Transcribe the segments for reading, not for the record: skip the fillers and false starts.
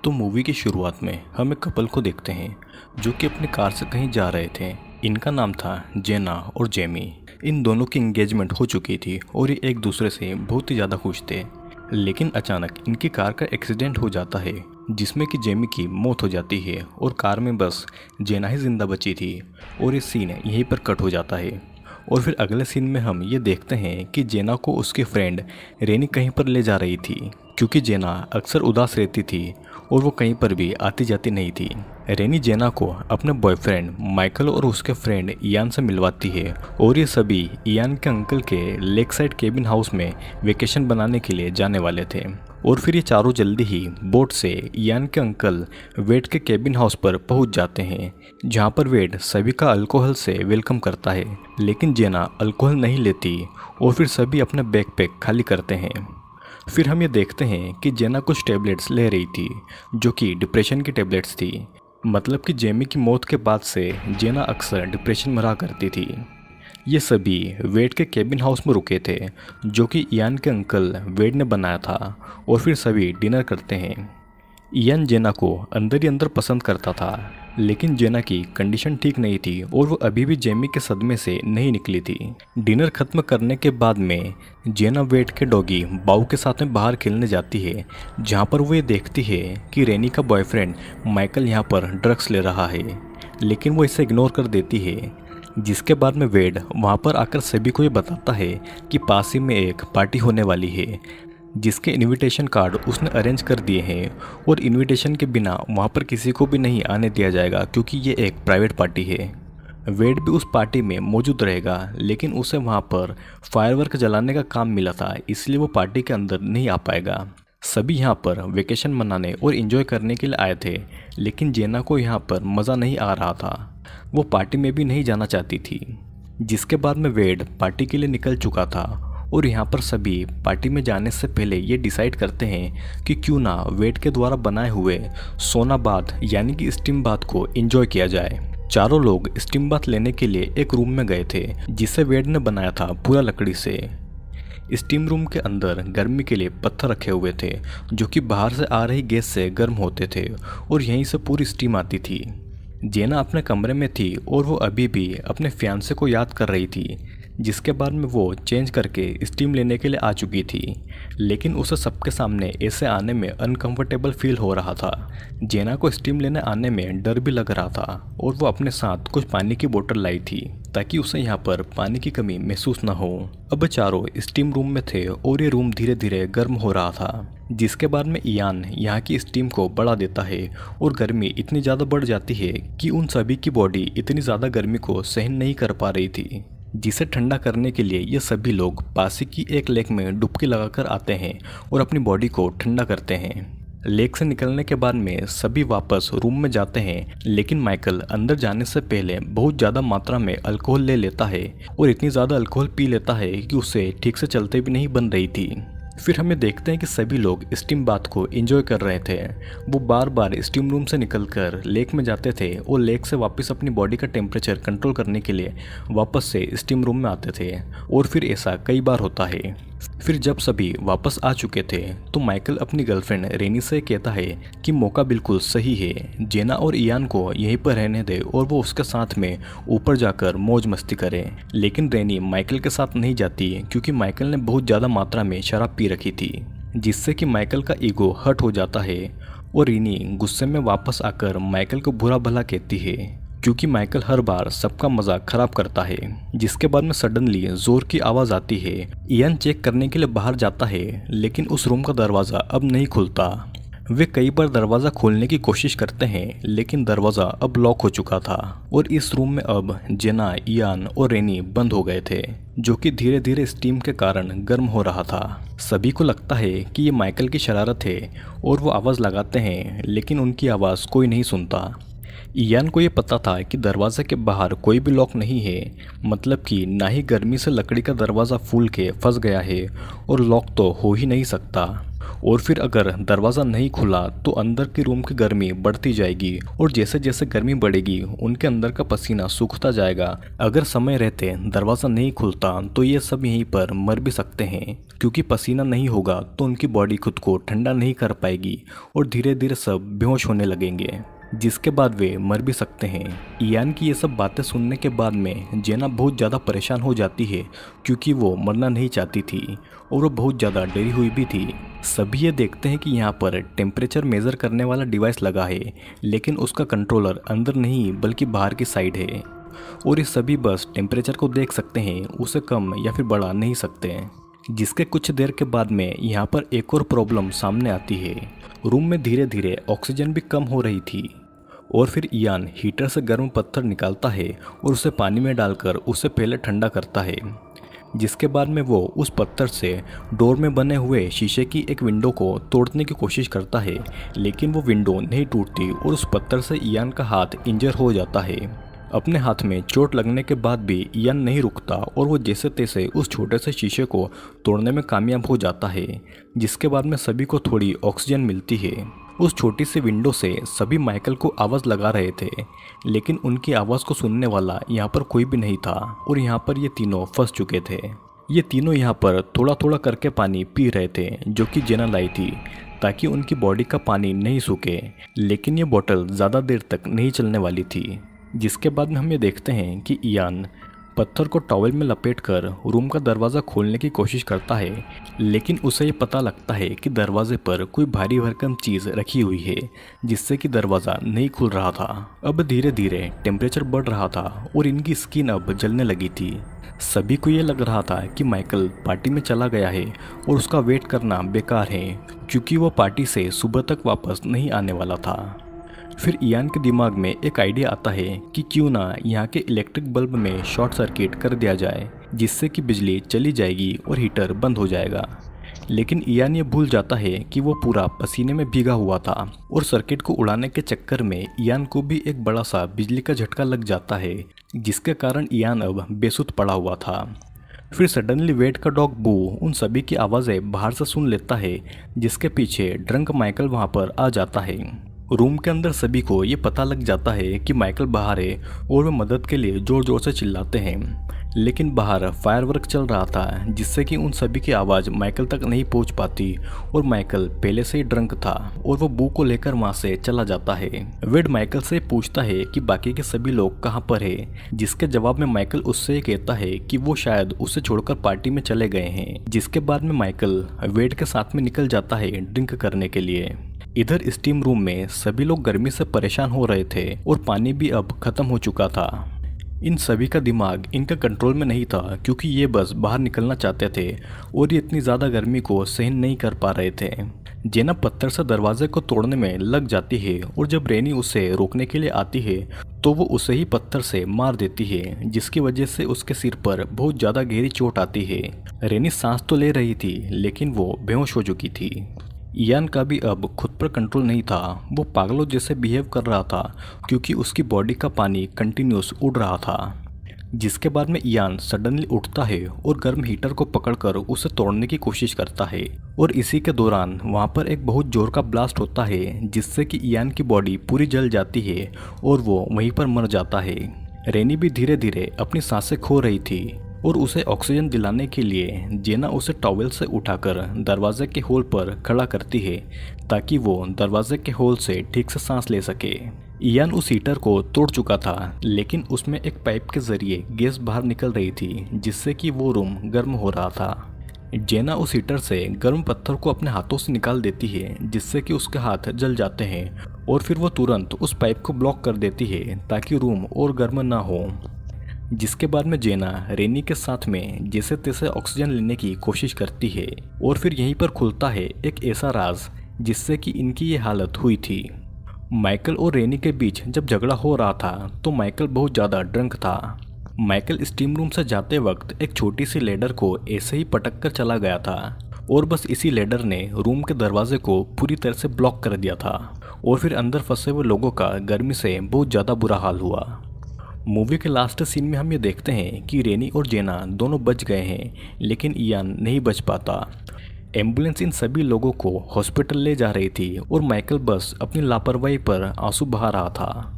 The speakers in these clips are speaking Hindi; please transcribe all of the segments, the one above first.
तो मूवी की शुरुआत में हम एक कपल को देखते हैं जो कि अपनी कार से कहीं जा रहे थे। इनका नाम था जेना और जेमी। इन दोनों की एंगेजमेंट हो चुकी थी और ये एक दूसरे से बहुत ही ज़्यादा खुश थे। लेकिन अचानक इनकी कार का एक्सीडेंट हो जाता है जिसमें कि जेमी की मौत हो जाती है और कार में बस जेना ही जिंदा बची थी। और ये सीन यहीं पर कट हो जाता है। और फिर अगले सीन में हम ये देखते हैं कि जेना को उसकी फ्रेंड रेनी कहीं पर ले जा रही थी, क्योंकि जेना अक्सर उदास रहती थी और वो कहीं पर भी आती जाती नहीं थी। रेनी जेना को अपने बॉयफ्रेंड माइकल और उसके फ्रेंड इयान से मिलवाती है और ये सभी इयान के अंकल के लेक साइड केबिन हाउस में वेकेशन बनाने के लिए जाने वाले थे। और फिर ये चारों जल्दी ही बोट से इयान के अंकल वेड के केबिन हाउस पर पहुंच जाते हैं, जहां पर वेड सभी का अल्कोहल से वेलकम करता है। लेकिन जेना अल्कोहल नहीं लेती और फिर सभी अपना बैकपैक खाली करते हैं। फिर हम ये देखते हैं कि जेना कुछ टेबलेट्स ले रही थी जो कि डिप्रेशन की टेबलेट्स थी। मतलब कि जेमी की मौत के बाद से जेना अक्सर डिप्रेशन में रहा करती थी। ये सभी वेड के केबिन हाउस में रुके थे जो कि इयान के अंकल वेड ने बनाया था। और फिर सभी डिनर करते हैं। इयान जेना को अंदर ही अंदर पसंद करता था, लेकिन जेना की कंडीशन ठीक नहीं थी और वो अभी भी जेमी के सदमे से नहीं निकली थी। डिनर खत्म करने के बाद में जेना वेड के डॉगी बाऊ के साथ में बाहर खेलने जाती है, जहाँ पर वो ये देखती है कि रेनी का बॉयफ्रेंड माइकल यहाँ पर ड्रग्स ले रहा है, लेकिन वो इसे इग्नोर कर देती है। जिसके बाद में वेड वहाँ पर आकर सभी को ये बताता है कि पास ही में एक पार्टी होने वाली है, जिसके इनविटेशन कार्ड उसने अरेंज कर दिए हैं और इनविटेशन के बिना वहाँ पर किसी को भी नहीं आने दिया जाएगा, क्योंकि ये एक प्राइवेट पार्टी है। वेड भी उस पार्टी में मौजूद रहेगा, लेकिन उसे वहाँ पर फायरवर्क जलाने का काम मिला था, इसलिए वो पार्टी के अंदर नहीं आ पाएगा। सभी यहाँ पर वेकेशन मनाने और एंजॉय करने के लिए आए थे, लेकिन जेना को यहाँ पर मज़ा नहीं आ रहा था। वो पार्टी में भी नहीं जाना चाहती थी। जिसके बाद में वेड पार्टी के लिए निकल चुका था और यहाँ पर सभी पार्टी में जाने से पहले ये डिसाइड करते हैं कि क्यों ना वेड के द्वारा बनाए हुए सोना बाथ यानी कि स्टीम बाथ को एंजॉय किया जाए। चारों लोग स्टीम बाथ लेने के लिए एक रूम में गए थे जिसे वेड ने बनाया था पूरा लकड़ी से। स्टीम रूम के अंदर गर्मी के लिए पत्थर रखे हुए थे जो कि बाहर से आ रही गैस से गर्म होते थे और यहीं से पूरी स्टीम आती थी। जेना अपने कमरे में थी और वो अभी भी अपने फियांसे को याद कर रही थी, जिसके बाद में वो चेंज करके स्टीम लेने के लिए आ चुकी थी। लेकिन उसे सबके सामने ऐसे आने में अनकंफर्टेबल फील हो रहा था। जेना को स्टीम लेने आने में डर भी लग रहा था और वो अपने साथ कुछ पानी की बोतल लाई थी ताकि उसे यहाँ पर पानी की कमी महसूस न हो। अब चारों स्टीम रूम में थे और ये रूम धीरे धीरे गर्म हो रहा था। जिसके बाद में इयान यहाँ की स्टीम को बढ़ा देता है और गर्मी इतनी ज़्यादा बढ़ जाती है कि उन सभी की बॉडी इतनी ज़्यादा गर्मी को सहन नहीं कर पा रही थी, जिसे ठंडा करने के लिए ये सभी लोग पास ही की एक लेक में डुबकी लगाकर आते हैं और अपनी बॉडी को ठंडा करते हैं। लेक से निकलने के बाद में सभी वापस रूम में जाते हैं, लेकिन माइकल अंदर जाने से पहले बहुत ज़्यादा मात्रा में अल्कोहल ले लेता है और इतनी ज़्यादा अल्कोहल पी लेता है कि उसे ठीक से चलते भी नहीं बन रही थी। फिर हमें देखते हैं कि सभी लोग स्टीम बाथ को एंजॉय कर रहे थे। वो बार बार स्टीम रूम से निकलकर लेक में जाते थे और लेक से वापस अपनी बॉडी का टेम्परेचर कंट्रोल करने के लिए वापस से स्टीम रूम में आते थे और फिर ऐसा कई बार होता है। फिर जब सभी वापस आ चुके थे तो माइकल अपनी गर्लफ्रेंड रेनी से कहता है कि मौका बिल्कुल सही है, जेना और इयान को यहीं पर रहने दे और वो उसके साथ में ऊपर जाकर मौज मस्ती करे। लेकिन रेनी माइकल के साथ नहीं जाती क्योंकि माइकल ने बहुत ज़्यादा मात्रा में शराब पी रखी थी, जिससे कि माइकल का ईगो हर्ट हो जाता है और रेनी गुस्से में वापस आकर माइकल को बुरा भला कहती है क्योंकि माइकल हर बार सबका मजाक खराब करता है। जिसके बाद में सडनली जोर की आवाज़ आती है। इयान चेक करने के लिए बाहर जाता है, लेकिन उस रूम का दरवाज़ा अब नहीं खुलता। वे कई बार दरवाज़ा खोलने की कोशिश करते हैं, लेकिन दरवाज़ा अब लॉक हो चुका था और इस रूम में अब जेना, इयान और रेनी बंद हो गए थे, जो कि धीरे धीरे स्टीम के कारण गर्म हो रहा था। सभी को लगता है कि ये माइकल की शरारत है और वो आवाज़ लगाते हैं, लेकिन उनकी आवाज़ कोई नहीं सुनता। इयान को ये पता था कि दरवाजे के बाहर कोई भी लॉक नहीं है, मतलब कि ना ही गर्मी से लकड़ी का दरवाज़ा फूल के फंस गया है और लॉक तो हो ही नहीं सकता। और फिर अगर दरवाज़ा नहीं खुला तो अंदर की रूम की गर्मी बढ़ती जाएगी और जैसे जैसे गर्मी बढ़ेगी उनके अंदर का पसीना सूखता जाएगा। अगर समय रहते दरवाज़ा नहीं खुलता तो ये सब यहीं पर मर भी सकते हैं, क्योंकि पसीना नहीं होगा तो उनकी बॉडी खुद को ठंडा नहीं कर पाएगी और धीरे धीरे सब बेहोश होने लगेंगे, जिसके बाद वे मर भी सकते हैं। इयान की ये सब बातें सुनने के बाद में जेना बहुत ज़्यादा परेशान हो जाती है, क्योंकि वो मरना नहीं चाहती थी और वो बहुत ज़्यादा डरी हुई भी थी। सभी ये देखते हैं कि यहाँ पर टेम्परेचर मेज़र करने वाला डिवाइस लगा है, लेकिन उसका कंट्रोलर अंदर नहीं बल्कि बाहर की साइड है और ये सभी बस टेम्परेचर को देख सकते हैं, उसे कम या फिर बढ़ा नहीं सकते। जिसके कुछ देर के बाद में यहाँ पर एक और प्रॉब्लम सामने आती है। रूम में धीरे धीरे ऑक्सीजन भी कम हो रही थी और फिर इयान हीटर से गर्म पत्थर निकालता है और उसे पानी में डालकर उसे पहले ठंडा करता है, जिसके बाद में वो उस पत्थर से डोर में बने हुए शीशे की एक विंडो को तोड़ने की कोशिश करता है, लेकिन वो विंडो नहीं टूटती और उस पत्थर से इयान का हाथ इंजर हो जाता है। अपने हाथ में चोट लगने के बाद भी इयान नहीं रुकता और वो जैसे तैसे उस छोटे से शीशे को तोड़ने में कामयाब हो जाता है, जिसके बाद में सभी को थोड़ी ऑक्सीजन मिलती है। उस छोटी सी विंडो से सभी माइकल को आवाज़ लगा रहे थे, लेकिन उनकी आवाज़ को सुनने वाला यहाँ पर कोई भी नहीं था और यहाँ पर ये तीनों फंस चुके थे। ये तीनों यहाँ पर थोड़ा थोड़ा करके पानी पी रहे थे, जो कि जेना लाई थी ताकि उनकी बॉडी का पानी नहीं सूखे, लेकिन ये बोतल ज़्यादा देर तक नहीं चलने वाली थी। जिसके बाद में हम ये देखते हैं कि इयान पत्थर को टॉवल में लपेटकर रूम का दरवाज़ा खोलने की कोशिश करता है, लेकिन उसे ये पता लगता है कि दरवाजे पर कोई भारी भरकम चीज़ रखी हुई है, जिससे कि दरवाज़ा नहीं खुल रहा था। अब धीरे धीरे टेम्परेचर बढ़ रहा था और इनकी स्किन अब जलने लगी थी। सभी को ये लग रहा था कि माइकल पार्टी में चला गया है और उसका वेट करना बेकार है, क्योंकि वो पार्टी से सुबह तक वापस नहीं आने वाला था। फिर इयान के दिमाग में एक आइडिया आता है कि क्यों ना यहाँ के इलेक्ट्रिक बल्ब में शॉर्ट सर्किट कर दिया जाए, जिससे कि बिजली चली जाएगी और हीटर बंद हो जाएगा। लेकिन इयान ये भूल जाता है कि वो पूरा पसीने में भीगा हुआ था और सर्किट को उड़ाने के चक्कर में इयान को भी एक बड़ा सा बिजली का झटका लग जाता है, जिसके कारण इयान अब बेसुध पड़ा हुआ था। फिर सडनली वेट का डॉग बू उन सभी की आवाज़ें बाहर से सुन लेता है, जिसके पीछे ड्रंक माइकल वहाँ पर आ जाता है। रूम के अंदर सभी को ये पता लग जाता है कि माइकल बाहर है और वे मदद के लिए ज़ोर ज़ोर से चिल्लाते हैं, लेकिन बाहर फायरवर्क चल रहा था, जिससे कि उन सभी की आवाज़ माइकल तक नहीं पहुंच पाती और माइकल पहले से ही ड्रंक था और वो बू को लेकर वहाँ से चला जाता है। वेड माइकल से पूछता है कि बाकी के सभी लोग कहाँ पर है, जिसके जवाब में माइकल उससे कहता है कि वो शायद उसे छोड़कर पार्टी में चले गए हैं। जिसके बाद में माइकल वेड के साथ में निकल जाता है ड्रिंक करने के लिए। इधर स्टीम रूम में सभी लोग गर्मी से परेशान हो रहे थे और पानी भी अब खत्म हो चुका था। इन सभी का दिमाग इनका कंट्रोल में नहीं था, क्योंकि ये बस बाहर निकलना चाहते थे और ये इतनी ज़्यादा गर्मी को सहन नहीं कर पा रहे थे। जेना पत्थर से दरवाजे को तोड़ने में लग जाती है और जब रेनी उसे रोकने के लिए आती है तो वो उसे ही पत्थर से मार देती है, जिसकी वजह से उसके सिर पर बहुत ज़्यादा गहरी चोट आती है। रेनी सांस तो ले रही थी, लेकिन वो बेहोश हो चुकी थी। इयान का भी अब खुद पर कंट्रोल नहीं था, वो पागलों जैसे बिहेव कर रहा था, क्योंकि उसकी बॉडी का पानी कंटिन्यूस उड़ रहा था। जिसके बाद में इयान सडनली उठता है और गर्म हीटर को पकड़कर उसे तोड़ने की कोशिश करता है और इसी के दौरान वहाँ पर एक बहुत जोर का ब्लास्ट होता है, जिससे कि इयान की बॉडी पूरी जल जाती है और वो वहीं पर मर जाता है। रेनी भी धीरे धीरे अपनी सांसें खो रही थी और उसे ऑक्सीजन दिलाने के लिए जेना उसे टॉवेल से उठाकर दरवाजे के होल पर खड़ा करती है, ताकि वो दरवाजे के होल से ठीक से सांस ले सके। इयान उस हीटर को तोड़ चुका था, लेकिन उसमें एक पाइप के जरिए गैस बाहर निकल रही थी, जिससे कि वो रूम गर्म हो रहा था। जेना उस हीटर से गर्म पत्थर को अपने हाथों से निकाल देती है, जिससे कि उसके हाथ जल जाते हैं और फिर वो तुरंत उस पाइप को ब्लॉक कर देती है ताकि रूम और गर्म ना हो। जिसके बाद में जेना रेनी के साथ में जैसे तैसे ऑक्सीजन लेने की कोशिश करती है और फिर यहीं पर खुलता है एक ऐसा राज जिससे कि इनकी ये हालत हुई थी। माइकल और रेनी के बीच जब झगड़ा हो रहा था तो माइकल बहुत ज़्यादा ड्रंक था। माइकल स्टीम रूम से जाते वक्त एक छोटी सी लेडर को ऐसे ही पटक कर चला गया था और बस इसी लेडर ने रूम के दरवाजे को पूरी तरह से ब्लॉक कर दिया था और फिर अंदर फंसे हुए लोगों का गर्मी से बहुत ज़्यादा बुरा हाल हुआ। मूवी के लास्ट सीन में हम ये देखते हैं कि रेनी और जेना दोनों बच गए हैं, लेकिन इयान नहीं बच पाता। एम्बुलेंस इन सभी लोगों को हॉस्पिटल ले जा रही थी और माइकल बस अपनी लापरवाही पर आंसू बहा रहा था।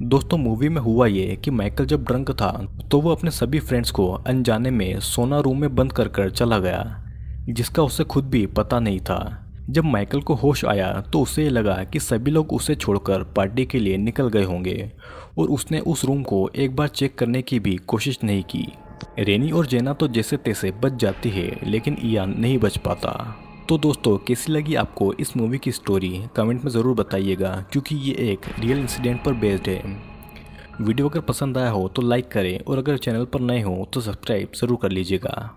दोस्तों, मूवी में हुआ ये कि माइकल जब ड्रंक था तो वो अपने सभी फ्रेंड्स को अनजाने में सोना रूम में बंद कर चला गया, जिसका उसे खुद भी पता नहीं था। जब माइकल को होश आया तो उसे ये लगा कि सभी लोग उसे छोड़कर पार्टी के लिए निकल गए होंगे और उसने उस रूम को एक बार चेक करने की भी कोशिश नहीं की। रेनी और जेना तो जैसे तैसे बच जाती है, लेकिन इयान नहीं बच पाता। तो दोस्तों, कैसी लगी आपको इस मूवी की स्टोरी कमेंट में ज़रूर बताइएगा, क्योंकि ये एक रियल इंसिडेंट पर बेस्ड है। वीडियो अगर पसंद आया हो तो लाइक करें और अगर चैनल पर नए हो तो सब्सक्राइब ज़रूर कर लीजिएगा।